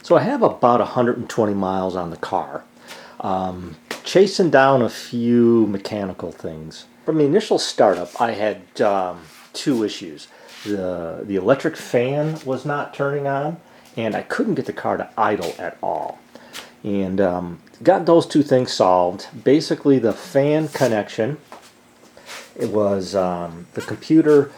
So I have about 120 miles on the car, chasing down a few mechanical things. From the initial startup, I had two issues. The electric fan was not turning on, and I couldn't get the car to idle at all. And got those two things solved. Basically, the fan connection, it was the computer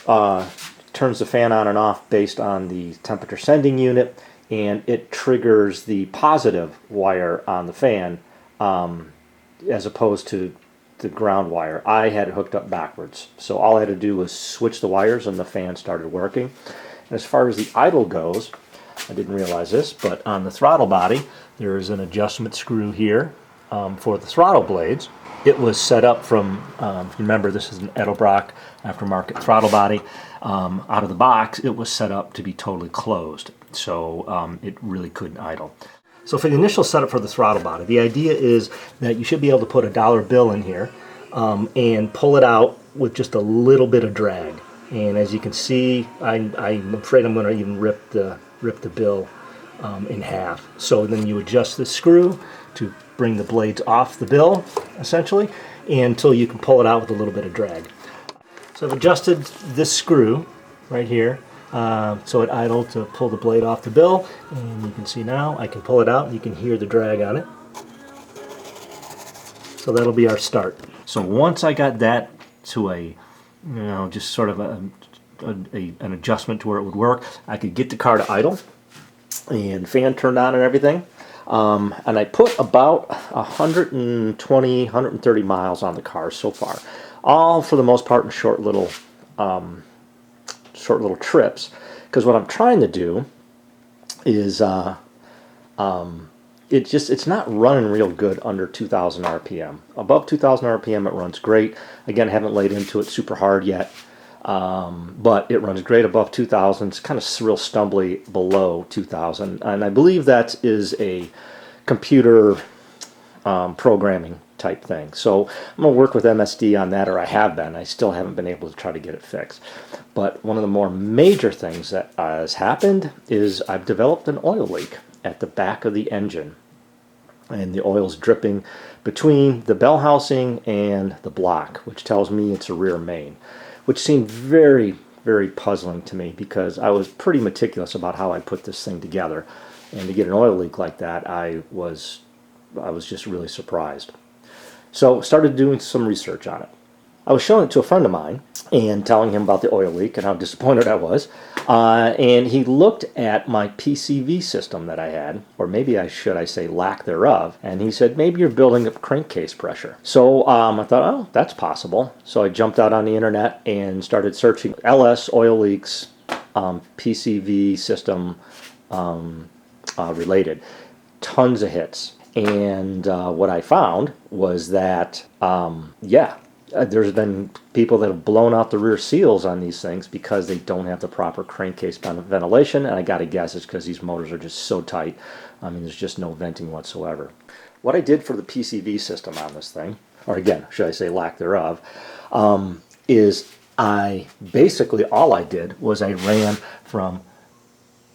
turns the fan on and off based on the temperature sending unit, and it triggers the positive wire on the fan as opposed to the ground wire. I had it hooked up backwards, so all I had to do was switch the wires and the fan started working. And as far as the idle goes, I didn't realize this, but on the throttle body there is an adjustment screw here for the throttle blades. It was set up from, remember this is an Edelbrock aftermarket throttle body. Out of the box it was set up to be totally closed, so it really couldn't idle. So for the initial setup for the throttle body, the idea is that you should be able to put a dollar bill in here and pull it out with just a little bit of drag. And as you can see, I'm afraid I'm going to even rip the bill in half. So then you adjust the screw to bring the blades off the bill, essentially, until you can pull it out with a little bit of drag. So I've adjusted this screw right here so it idled to pull the blade off the bill, and you can see now I can pull it out and you can hear the drag on it. So that'll be our start. So once I got that to a, just sort of an adjustment to where it would work, I could get the car to idle and fan turned on and everything. And I put about 120, 130 miles on the car so far, all for the most part in short little trips. Because what I'm trying to do is it's not running real good under 2,000 RPM. Above 2,000 RPM it runs great. Again, I haven't laid into it super hard yet. But it runs great above 2,000. It's kind of real stumbly below 2,000, and I believe that is a computer programming type thing. So I'm going to work with MSD on that, or I have been. I still haven't been able to try to get it fixed. But one of the more major things that has happened is I've developed an oil leak at the back of the engine, and the oil's dripping between the bell housing and the block, which tells me it's a rear main, which seemed very, very puzzling to me because I was pretty meticulous about how I put this thing together. And to get an oil leak like that, I was just really surprised. So started doing some research on it. I was showing it to a friend of mine and telling him about the oil leak and how disappointed I was. And he looked at my PCV system that I had, or maybe I say lack thereof, and he said, maybe you're building up crankcase pressure. So I thought, oh, that's possible. So I jumped out on the internet and started searching LS oil leaks, PCV system related. Tons of hits. And what I found was that, there's been people that have blown out the rear seals on these things because they don't have the proper crankcase ventilation, and I gotta guess it's because these motors are just so tight. I mean, there's just no venting whatsoever. What I did for the PCV system on this thing, or again, should I say lack thereof, is basically all I did was I ran from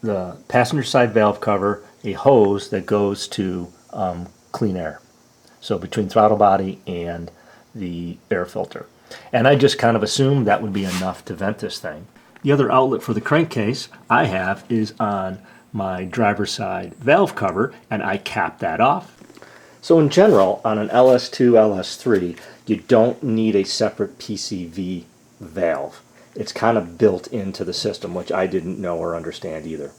the passenger side valve cover a hose that goes to clean air. So between throttle body and the air filter. And I just kind of assumed that would be enough to vent this thing. The other outlet for the crankcase I have is on my driver's side valve cover, and I cap that off. So in general, on an LS2, LS3, you don't need a separate PCV valve. It's kind of built into the system, which I didn't know or understand either.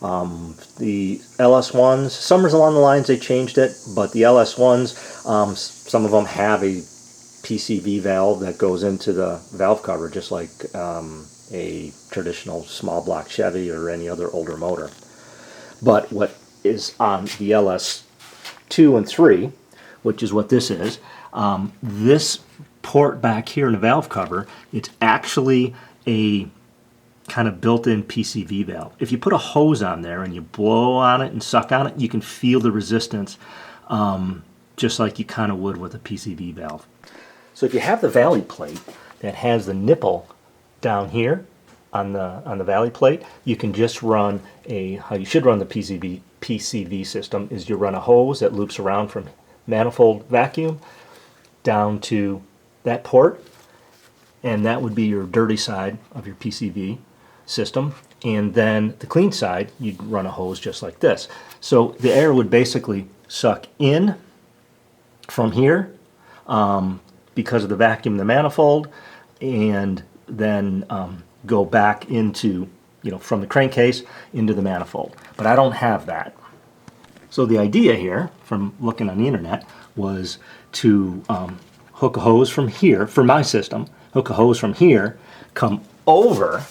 The LS1s, somewhere along the lines they changed it, but the LS1s, some of them have a PCV valve that goes into the valve cover, just like a traditional small block Chevy or any other older motor. But what is on the LS2 and 3, which is what this is, this port back here in the valve cover, it's actually a kind of built-in PCV valve. If you put a hose on there and you blow on it and suck on it, you can feel the resistance just like you kind of would with a PCV valve. So if you have the valley plate that has the nipple down here, on the valley plate, you can just run how you should run the PCV system is you run a hose that loops around from manifold vacuum down to that port, and that would be your dirty side of your PCV system. And then the clean side, you'd run a hose just like this. So the air would basically suck in from here because of the vacuum in the manifold, and then go back into, from the crankcase into the manifold. But I don't have that. So the idea here, from looking on the internet, was to hook a hose from here, for my system, hook a hose from here, come over,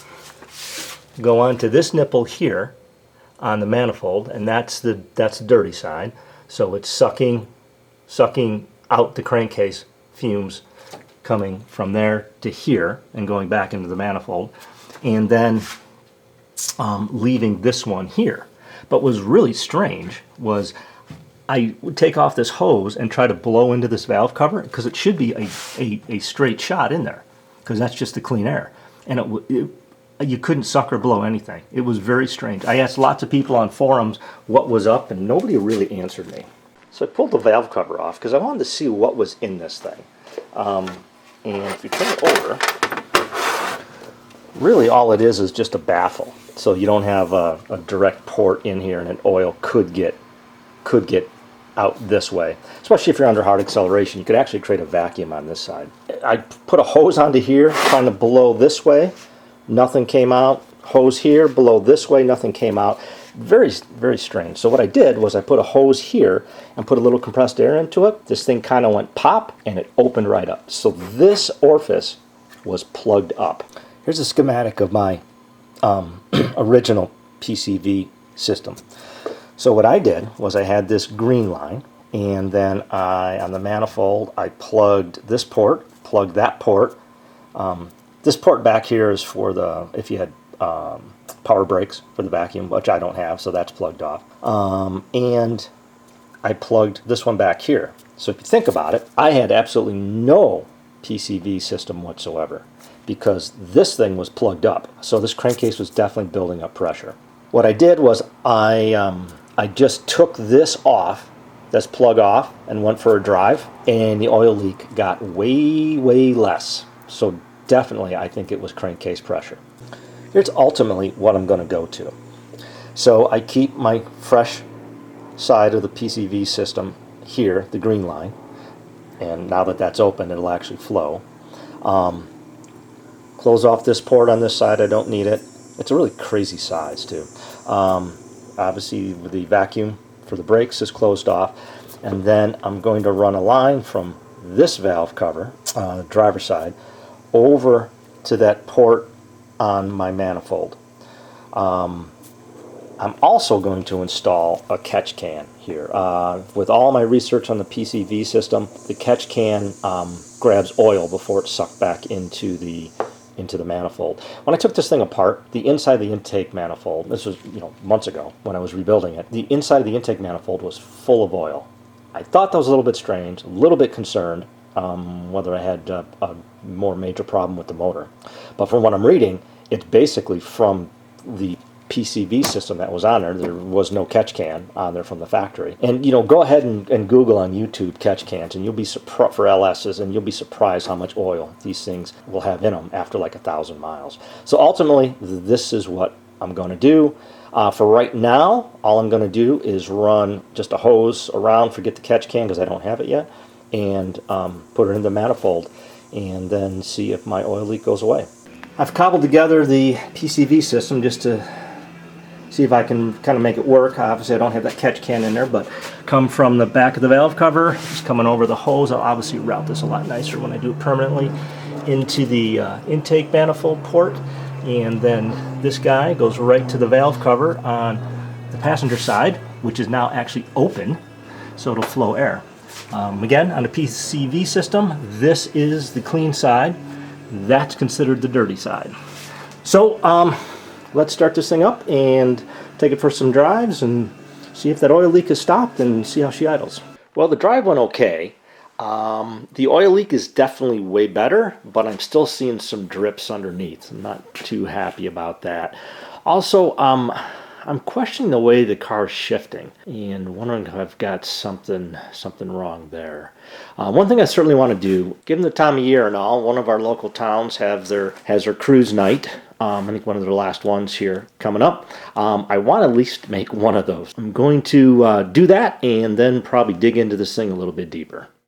go onto this nipple here on the manifold, and that's the dirty side. So it's sucking out the crankcase fumes coming from there to here and going back into the manifold, and then leaving this one here. But what was really strange was I would take off this hose and try to blow into this valve cover, because it should be a straight shot in there, because that's just the clean air. And you couldn't suck or blow anything. It was very strange. I asked lots of people on forums what was up, and nobody really answered me. So I pulled the valve cover off because I wanted to see what was in this thing. And if you turn it over, really all it is just a baffle. So you don't have a direct port in here, and an oil could get out this way. Especially if you're under hard acceleration, you could actually create a vacuum on this side. I put a hose onto here, trying to blow this way. Nothing came out. Hose here, blow this way, nothing came out. Very, very strange. So what I did was I put a hose here and put a little compressed air into it. This thing kind of went pop, and it opened right up. So this orifice was plugged up. Here's a schematic of my original PCV system. So what I did was I had this green line, and then on the manifold, I plugged this port, plugged that port. This port back here is for if you had power brakes for the vacuum, which I don't have, so that's plugged off. And I plugged this one back here. So if you think about it, I had absolutely no PCV system whatsoever, because this thing was plugged up. So this crankcase was definitely building up pressure. What I did was I just took this off, this plug off, and went for a drive, and the oil leak got way, way less. So definitely I think it was crankcase pressure. Here's ultimately what I'm going to go to. So I keep my fresh side of the PCV system here, the green line, and now that that's open, it'll actually flow. Close off this port on this side, I don't need it. It's a really crazy size too. Obviously the vacuum for the brakes is closed off, and then I'm going to run a line from this valve cover, driver's side, over to that port on my manifold. I'm also going to install a catch can here. With all my research on the PCV system, the catch can grabs oil before it's sucked back into the manifold. When I took this thing apart, the inside of the intake manifold, this was months ago when I was rebuilding it, the inside of the intake manifold was full of oil. I thought that was a little bit strange, a little bit concerned whether I had a more major problem with the motor. But from what I'm reading, it's basically from the PCV system that was on there. There was no catch can on there from the factory. And go ahead and Google on YouTube catch cans, and you'll be surprised for LSs, and you'll be surprised how much oil these things will have in them after like 1,000 miles. So ultimately, this is what I'm going to do. For right now, all I'm going to do is run just a hose around, forget the catch can because I don't have it yet, and put it in the manifold, and then see if my oil leak goes away. I've cobbled together the PCV system just to see if I can kind of make it work. Obviously I don't have that catch can in there, but come from the back of the valve cover, just coming over the hose. I'll obviously route this a lot nicer when I do it permanently into the intake manifold port, and then this guy goes right to the valve cover on the passenger side, which is now actually open, so it'll flow air. Again, on the PCV system, this is the clean side. That's considered the dirty side. So let's start this thing up and take it for some drives and see if that oil leak has stopped and see how she idles. Well, the drive went okay. The oil leak is definitely way better, but I'm still seeing some drips underneath. I'm not too happy about that. Also, I'm questioning the way the car is shifting and wondering if I've got something wrong there. One thing I certainly want to do, given the time of year and all, one of our local towns has their cruise night. I think one of the last ones here coming up. I want to at least make one of those. I'm going to do that and then probably dig into this thing a little bit deeper.